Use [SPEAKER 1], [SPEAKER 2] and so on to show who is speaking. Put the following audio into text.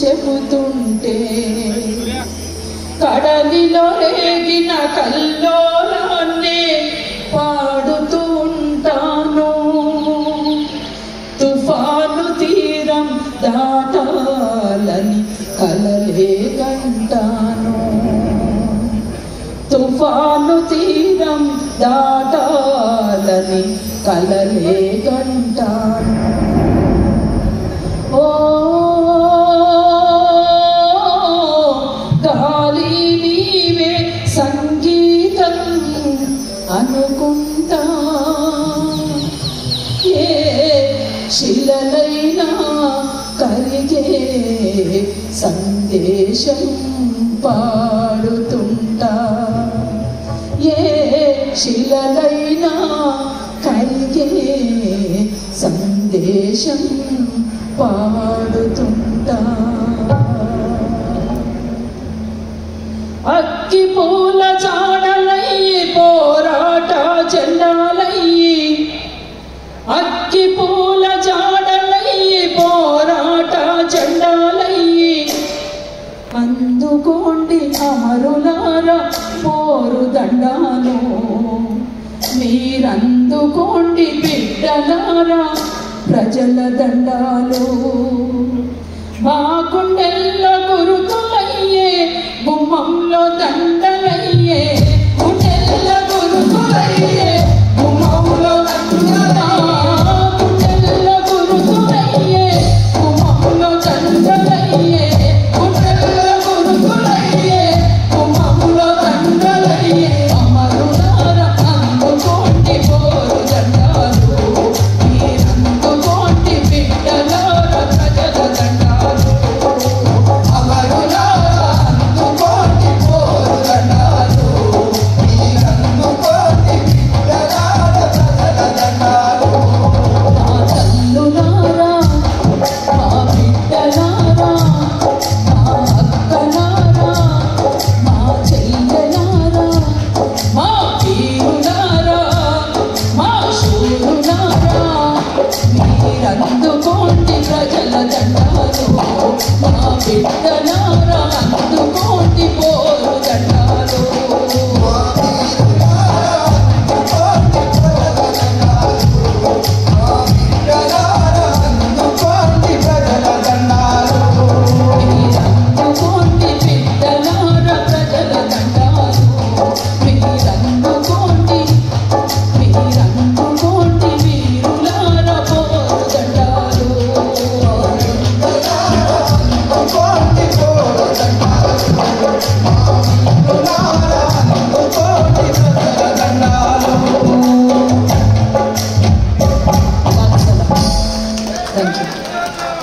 [SPEAKER 1] చెబుతుంటే కడలిలో రేగిన కల్లోలాన్నే పాడుతూ ఉంటాను. తుఫాను తీరం దాటాలని కలలే కంటాను. తుఫాను తీరం దాటాలని కలలే కంటాను. ఓ గాలి నీవే సంగీతం అనుకుంటా, ఏ శిలలైనా కరిగే సందేశం పాడుతుంటా. ఏ శిలలైనా కరిగే సందేశం పాడుతుంటా. అక్కి పూల జాడలయ్యి పోరాట జెండాలయ్యి, అక్కి పూల జాడలయ్యి పోరాట జెండాలయ్యి, అందుకోండి అమరులారా పోరు దండాలు. మీరందుకోండి బిడ్డలారా ప్రజల దండాలు. మా గుండెల్లో గురుతులయ్యే గుమ్మంలో దండలయ్యే, గుండెల్లో గురుతులయ్యే గుమ్మంలో దండలా, గుండెల్లో గురుతులయ్యే గుమ్మంలో దండలయ్యే, గుండెల్లో గురుతులయ్యే గుమ్మంలో దండలయ్యే. అమరులారా అందుకోండి పోరు దండాలు. మీరందుకోండి బిడ్డలారా ప్రజల దండాలు. అమరులారా అందుకోండి పోరు దండాలు. మీరందుకోండి బిడ్డలారా ప్రజల దండాలు. మా తల్లులారా, మా బిడ్డలారా, మా అక్కలారా, మా చెల్లెలారా, మా వీరులారా, మా శూరులారా, మీరందుకోండి ప్రజల దండాలు. మా బిడ్డలారా